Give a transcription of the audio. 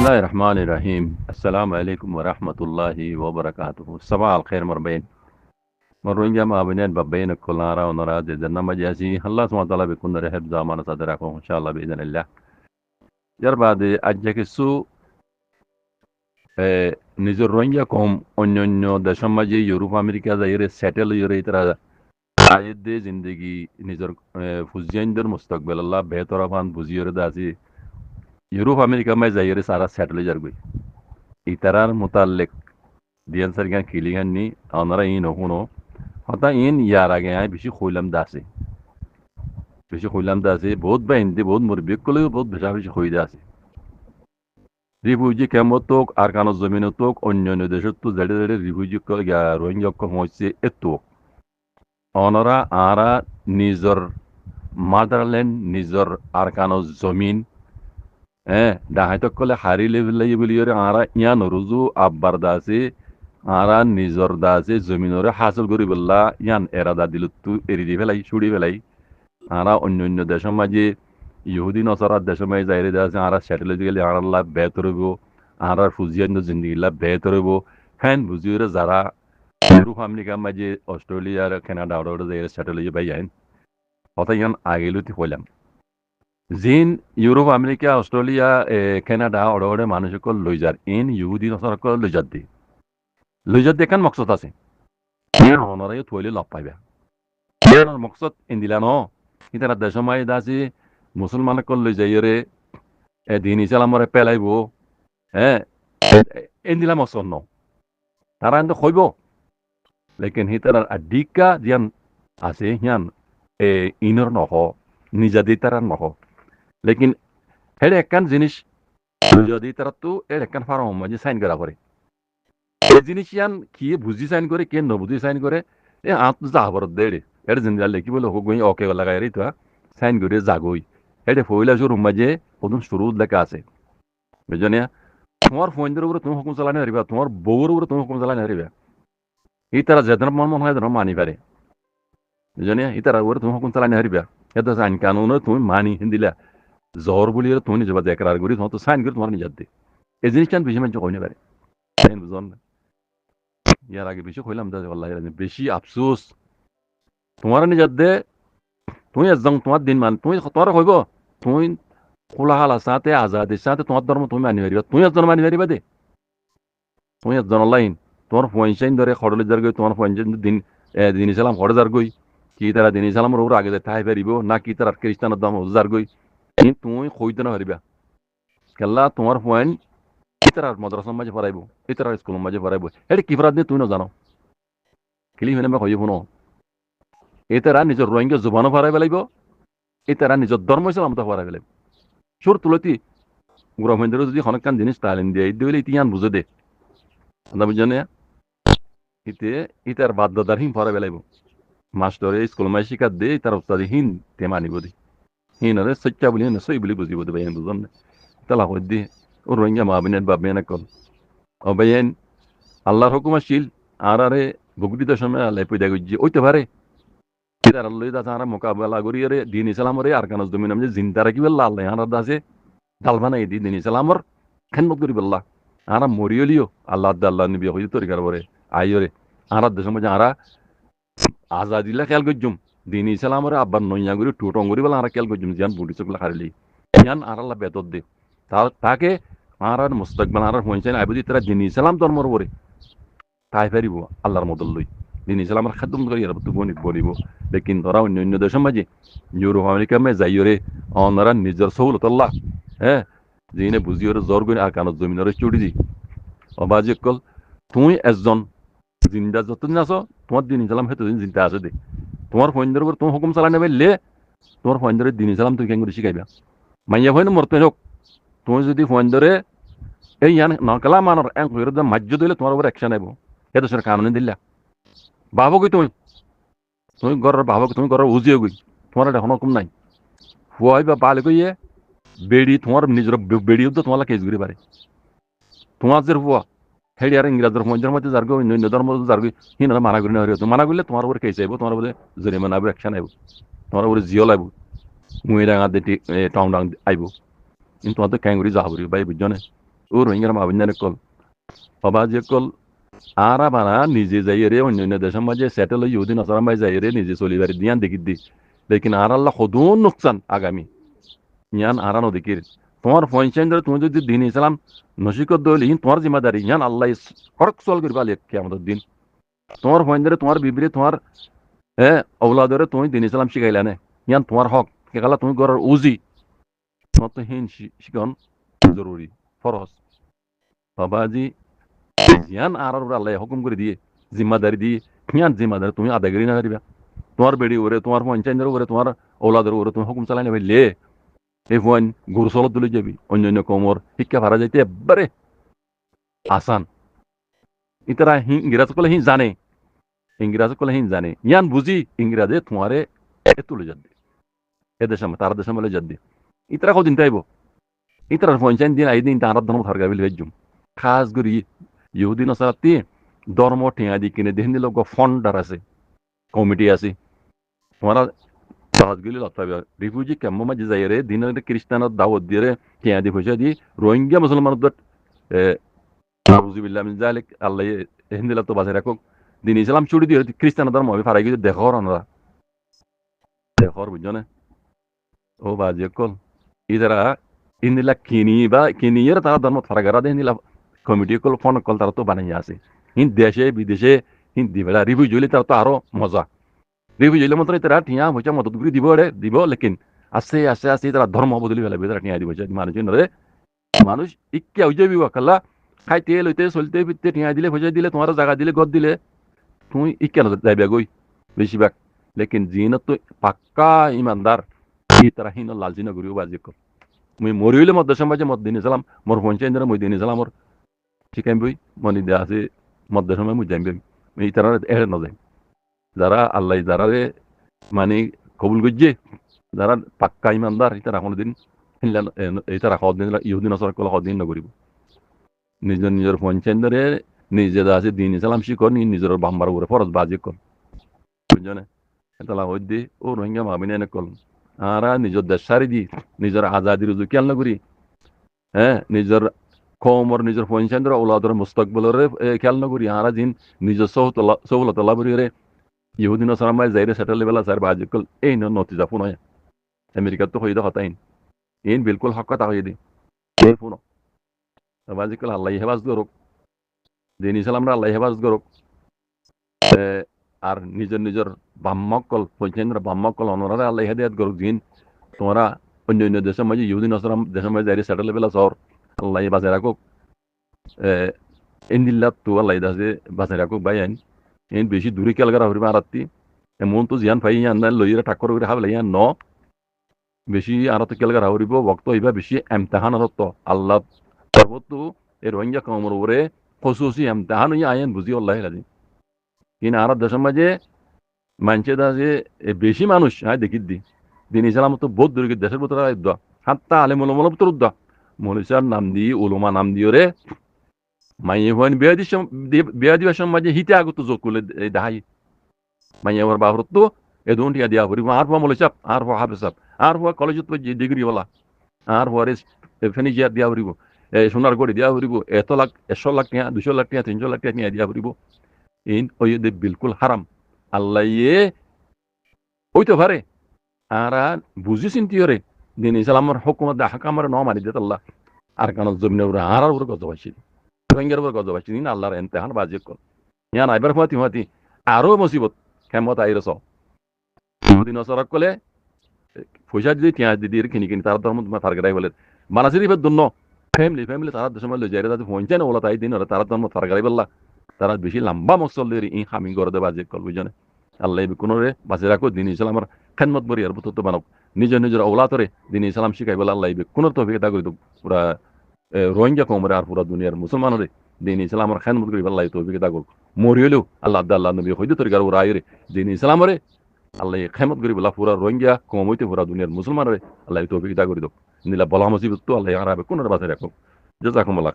Bismillahirrahmanirrahim. Assalamu alaikum wa rahmatullahi wa barakatuhu. Sabah al-khair marbain. Marunja ma abinen babbain kulara wa nara de janna majasi. Allah subhanahu wa ta'ala bikun rehab zamana sadarakum inshallah biidhnillah. Jar baade ajja kisu নিজের রোহিঙ্গা কম অন্যান্য দেশের মাঝে Europe America যাইরে settle ইউরে তারা আয়ের দিয়ে জিন্দগি নিজের ফুজিয়ানদের মুস্তাকবেল আল্লাহ বেহতর আফান বুঝিয়ে দাসি ইউরোপ আমেরিকা মাঝে যাইরে সারা সেটেল যারগুই ইতারার মোতাল্লেক দিয়ান সারগান কিলিগান নি ওনারা ইন হকুনো হতা ইন ইয়ার আগে আয় বেশি কইলাম দাসে বহুত বা হিন্দি বহুত মুরব্বী কলেও বহুত বেশি হই দাসে রিফিউজি ক্যাম্পত তোক আর কানো জমিনত তোক অন্যান্য দেশত তো জেডে জেডে রিফিউজি রোহিঙ্গা কম হয়েছে এতো অনরা আরা নিজর মাদারল্যান্ড নিজর আর কানো জমিন ডাহাইতক কলে হারি লেভেল বলি আরা ইয়া নরুজু আব্বার দাসে আরা নিজর দাসে জমিনরে হাসিল করি বললা ইয়ান এরাদা দিল তু এরি দি ফেলাই ছুড়ি ফেলাই আরা অন্য দেশের মাঝে ইহুদি নসরার দেশের মাঝে যাইরে দাসে আরা সেটেল গেলে আরা লাভ বেহতর হইব আরা ফুজিয়ান জিন্দগি লাভ বেহতর হইব হ্যান বুঝিয়ে যারা ইউরোপ আমেরিকার মাঝে অস্ট্রেলিয়ার কানাডা ওরা যাইরে সেটেল হয়ে বাই আইন অর্থাৎ ইয়ান আগেলুতি হইলাম জিন ইউরোপ আমেরিকা অস্ট্রেলিয়া কানাডা ওড়ে মানুষকে লই যার ইন ইহুদি নসরকে লই যার দেখান মকসদ আছে অনরাই থইলে লাভ পাইবা মকসদ ইন্দিলা ন ইতারা দেশের মাঝে দাসি মুসলমানকে লই যাইরে দিন ইসলামরে পেলাইব ইন্দিলা মকসদ ন তারা কিন্তু কইব লেকিন হিতার আডিকা জিয়ান আছে হিয়ান ইনর নহ নিজাদি তারা নহ লেকিন হেড একখান জিনিস যদি তারা তো এর একখান ফার্ম মাঝে সাইন করা করে এই জিনিস ইয়ান কি বুঝি সাইন করে কে নবুঝি সাইন করে আত যাবার দেড়ে এটা জিনিস লেখি বলে হোক ওকে লাগাই রে তো সাইন করে জাগই এটা ফইলা শুরুর মাঝে প্রথম শুরু লেখা আছে বুঝলিয়া তোমার ফোনদের উপরে তুমি হুকুম চালানি হারিবা তোমার বউর উপরে তুমি হুকুম চালানি হারিবা এই তারা যেদিন মন হয় যেন মানি পারে বুঝলিয়া এই তারা উপরে তুমি হুকুম চালানি হারিবা এটা আইন কানুন তুমি মানি দিলা জ্বর বলি তুমি নিজে বাদে একরার করি তোমার তো সাইন করে তোমার নিজের দে এই জিনিসটা বেশি মানুষ কইনে পারে বুঝল না ইয়ার আগে বেশি কইলাম আল্লাহ বেশি আফসোস তোমার নিজের দে তুমি একজন তোমার দিন মান তুমি তোমার কইব তুমি কোলাহাল সাথে আজাদের সাথে তোমার ধর্ম তুমি মানি পারিবা তুমি একজন মানি পারিবা দে তুমি একজন লাইন তোমার পয়সাইন ধরে খড়লে যার গই তোমার পয়সাইন দিন ইসলাম খড়ে যার গই কি তারা দিন ইসলামের ওর আগে ঠাই পারিব না কি তারা খ্রিস্টানের দাম যার গই তুমি কইতে না পারিবা কেলা তোমার পয়েন্ট ইতার মাদ্রাসার মাঝে পড়াইব ইতার স্কুলের মাঝে পড়াইব এটা কি ফরাদ তুমি না জানো খেলি হইলে আমরা কইব ন এতারা নিজের রোহিঙ্গা জুবানও পড়াই পেলাইব এতারা নিজের ধর্ম ইসলাম তো পড়াই পেলাইব সুর তুলতি গ্রহেন্দ্র যদি অনেকখান জিনিস তালিম দিয়ে দিলে ইতিহান বুঝে দে বুঝে ইতে ইতার বাধ্যতার হিন পড়াই পেলাইব মাস্টরে স্কুল মাঝে শিক্ষা দে তার উস্তাদি হিন তে মানিব দি হিন আরে সচ্চা বলি না সই বলি বুঝিব দে ভাইয়েন বুঝন তালা কই দি ও রোহিঙ্গা মাবিনের বাবিয়ানা কল ও ভাইয়েন আল্লাহর হুকুমা শিল আর আরে বুগদিতে সময় আল্লাহ পয়দা গজ্জি ওইতে পারে ইতার আল্লাহ দাসা আর মোকাবেলা করি আরে দিন ইসলামরে আর কানস দমিন আমি জিন্দা রাখি বললা আল্লাহ আর দাসে ডালবানা এই দিন ইসলামর খেদমত করি বললা আর মরিয়লিও আল্লাহ আল্লাহ নবী হই তরিকার পরে আইরে আর দেশের মধ্যে আর আজাদিলা খেয়াল গজ্জুম দিন ইসলামরে আব্বার নইয়া করি টুটং করি বলে আর খেয়াল গজ্জুম জিয়ান বুড়ি চকলা হারিলি ইয়ান আর আল্লাহ বেতর দে তাকে আর মুস্তাকবাল আর হইছেন আইবুদি তারা দিন ইসলাম ধর্মর পরে তাই পারিব আল্লাহর মদল লই দিন ইসলামের খাদ্য করি আর তো বনিক বলিব লেকিন ধরা অন্য দেশের মাঝে ইউরোপ আমেরিকা মে যাইরে অনারা নিজের সৌলত আল্লাহ যিনি বুঝিওরে জ্বর গই আর কানত জমিনরে চুড়ি দি অবাজি কল তুমি একজন জিন্দা যতদিন আছো তোমার দিন ইসলাম হেতদিন চিন্তা আছে দে তোমার ফোনদের উপর তুমি হুকুম চালাই নেবে লে তোমার ফোনদের দিন ইসলাম তুমি কেন করে শিখাইবা মাইয়া ফোন মরতে হোক তুমি যদি ফোনদরে এই ইয়ান নকলা মানর এক বিরুদ্ধে মাজ্য দিলে তোমার উপর অ্যাকশন আইব এ দেশের কানুনে দিলা ভাবো গই তুমি ঘরের ভাবো তুমি ঘরের উজিয়ে গই তোমার এটা হুকুম নাই ফুয়াই বা বালে গইয়ে বেড়ি তোমার নিজের বেড়ি উদ্ধ তোমার কেস ঘুরে পারে তোমার যে ফুয়া হেডি আর ইংরাজের মঞ্জের মধ্যে যার গই অন্য ধর্ম যার গই হিন মানা করি না মানা করলে তোমার উপর কেস আইব তোমার উপরে জরিমানা আইব অ্যাকশন আইব তোমার উপরে জিওল আইব মুই ডাঙা টং ডাং আইব কিন্তু তোমার তো ক্যাঙ্গুরি যাবরি ভাই বুঝছো না ও রোহিঙ্গার মাবিন্দানে কল সবাজে কল আরা বানা নিজে যাই রে অন্য দেশের মাঝে সেটেল ইহুদি নসরাম ভাই যাই রে নিজে চলিবার দিয়ান দেখি দি লেকিন আর আল্লাহ সদুন নোকসান আগামী ইয়ান আরানো দেখির তোমার পয়সা তুমি যদি দিন ইসলাম নসিকত দইল ইন তোমার জিম্মাদারি ইয়ান আল্লাহ করক সল করবা লেখ কিয়ামতের দিন তোমার পয়েন্টরে তোমার বিবরি তোমার ঔলাদরে তুমি দিন ইসলাম শিখাইলা নে ইয়ান তোমার হক কেকালা তুমি গড়ার উজি তোমার তো হিন শিখন জরুরি ফরজ বাবাজি ইয়ান আর আল্লাহ হুকুম করে দিয়ে জিম্মাদারি দিয়ে ইয়ান জিম্মাদারি তুমি আদায়গিরি না করিবা তোমার বেড়ি ওরে তোমার পঞ্চায়েতের ওরে তোমার ঔলাদের ওরে তুমি হুকুম চালাই নেবে লে এই ফোন গরু চলত তুলে যাবি অন্যান্য কমর শিক্ষা ভাড়া যাইতে একবারে আসান ইতারা ইংরাজ কলে হিন জানে ইংরাজ কলে হিন জানে ইয়ান বুঝি ইংরাজে তোমারে তুলে যাবে এ দেশে তার দেশে বলে যাবে ইতারা কদিন তাইব ইতার পঞ্চায়েত দিন আই দিন তার ধর্ম থার গাবিল ভেজুম খাস করি ইহুদি নসারাতি ধর্ম ঠেঙা দি কিনে দেখেন দিল ফন্ডার আছে কমিটি আছে তোমারা সহজগুলি লতাবে রিফিউজি কেমন মাঝে যাই রে দিনের খ্রিস্টানের দাওয়াত দিয়ে রে টিয়া দি পয়সা দি রোহিঙ্গা মুসলমানদের নাউজুবিল্লাহ মিন যালিক আল্লাহ হিন্দিলা তো বাজে রাখুক দিন ইসলাম ছুটি দিয়ে খ্রিস্টান ধর্ম হবে ফারাই গিয়ে দেখর আমরা দেখর বুঝছো না ও বাজে কল ইদারা ইন্দিলা কিনিয়ের তারা ধর্ম ফারাগারা দিয়ে হিন্দিলা কমিটি কল ফোন কল তারা তো বানাই আছে হিন দেশে বিদেশে হিন্দি বেলা রিফিউজি হলে তারা তো আরো মজা রিফিউজি মতো তারা টিয়া পয়সা মদত করে দিব লেকিন আস্তে আস্তে আস্তে তারা ধর্ম বদলি ফেলাবে তারা টিয়া দিব মানুষ ইচ্ছা হয়ে যাবি কাল্লা খাইতে লইতে চলতে ফিরতে টিয়া দিলে পয়সা দিলে তোমার জায়গা দিলে ঘর দিলে তুমি ইচ্ছা যাইবে গই বেশিরভাগ লেকিন জিনত তো পাক্কা ইমানদার তারা হিন লালচি নগরীও বাজি কর মুই মরিলে মধ্য সমাজে মত দিন ইসলাম মোর পঞ্চায়েত মই দিন ইসলামর শিখাইম বই মনি দেয়া আছে মধ্য সময় মুই যাইম এই তারা এড়ে নজাইম যারা আল্লাহ যারা মানে কবুল করছে যারা পাক্কা ইমানদার তারা কোনোদিন এই তারা সদিন ইহুদি নসর কলে সদিন নকরিব নিজৰ নিজৰ পঞ্চায়েতরে নিজে আছে দিন ইসলাম শিকর নিজের বাম্বার উপরে ফরজ বাজি কর বুঝছনে এটা হই দি ও রোহিঙ্গা মাবিনে এনে কল আরা নিজের দেশ সারি দি নিজের আজাদি রুজু খেয়াল না করি নিজের কমর নিজের পঞ্চায়েতের ওলাদর মুস্তকবলের খেয়াল না করি আরা দিন নিজের সৌলত লাভ করি ইহুদি নসরামাই যাইরে সেটেল বেলা স্যার বাজি কল এই নতিজা ফোন হয় আমেরিকার তো হইদা হতাইন ইন বিলকুল হক কথা হই দি এই ফোন বাজি কল আল্লাহ হেফাজ করুক দিন ইসলামরা আল্লাহ হেফাজ করুক আর নিজের নিজের বাম্মকল পঞ্চায়েতের বাম্মকল অনরা আল্লাহ হেদায়ত করুক দিন তোমরা অন্য অন্য দেশের মাঝে ইহুদি নসরাম দেশের মাঝে যাইরে সেটেল বেলা সর আল্লাহ বাজে রাখুক ইন্দিল্লাত তো আল্লাহ দাসে বাজে রাখুক ভাই আইন এই বেশি দূরে কেলগারা হরিবা আরাত্তি এমন তো জিয়ান ফাই ইয়ান লইরা ঠাক্কর করে হাবলে ইয়ান বেশি আরাত কেলগারা হরিব বক্ত হইবা বেশি এমতাহান আরত আল্লাহ সর্বত এই রোহিঙ্গা কমর উপরে খসুসি এমতাহান হইয়া আইন বুঝি আল্লাহ লাজি কিন্তু আর দেশের মাঝে মানছে যে বেশি মানুষ দেখি দি দিন ইসলাম তো বহুত দূরে দেশের ভিতরে উদ্দা হাত্তা আলে মলমল ভিতর উদ্দা মলিসার নাম দি উলমা নাম দিও রে মাইয়ে হন বিয়া দিবার সমাজে হিতে আগত যোগ করলে দেখাই মাইয়া হওয়ার বাহর তো এ দুন টিয়া দিয়া পড়িব আর হওয়া মলিসাব আর হওয়া হাফে সাব আর হওয়া কলেজত ডিগ্রি বলা আর হওয়ার ফেনিজিয়ার দিয়া পড়িব সোনার গড়ি দিয়া পড়িব 100 লাখ টিয়া 200 লাখ টিয়া 300 লাখ টিয়া দিয়া পড়িব ইন ওই বিলকুল হারাম আল্লাহ ওইতে পারে আর বুঝি চিন্তি রে দিন ইসলামর হুকুমত হাকামর ন মানি দিত আল্লাহ আর কারণ জমিনের উপরে আর উপরে গজ পাইছি রোহিঙ্গার উপরে গজ পাইছি দিন আল্লাহর এমতেহান বাজি কর ইয়ান আইবার হুয়াতি আরো মুসিবত কেমত আইরস দিন অসরক কলে পয়সা যদি টিয়া দিদি কিনি তার ধর্ম তোমার ফারগারাই বলে মানাসিরিফের জন্য ফ্যামিলি তারা দেশের মধ্যে যাই তাদের পৌঁছায় না ওলা তাই দিন তারা ধর্ম ফারগারাই বললা তারা বেশি লম্বা মকসল দিয়ে ই হামি করে দেবা যে কল বুঝনে আল্লাহ কোনো রে বাঁচে রাখো দিন ইসলামের খেদমত বরি আর বুত বানক নিজের ঔলাতরে দিন ইসলাম শিখাই বলে আল্লাহ কোনো তো অভিজ্ঞতা করি তো পুরা রোহিঙ্গা কমরে আর পুরা দুনিয়ার মুসলমানরে দিন ইসলামের খেদমত করি আল্লাহ তো অভিজ্ঞতা করুক মরি হলেও আল্লাহ নবী হইতে তরিকার ওরা আইরে দিন ইসলামরে আল্লাহ খেদমত করি বলা পুরা রোহিঙ্গা কম হইতে পুরা দুনিয়ার মুসলমানরে আল্লাহ তো অভিজ্ঞতা করি দোক নীলা বলা মুসিবত তো আল্লাহ আর কোনো বাঁচে রাখো জাযাকুমুল্লাহ।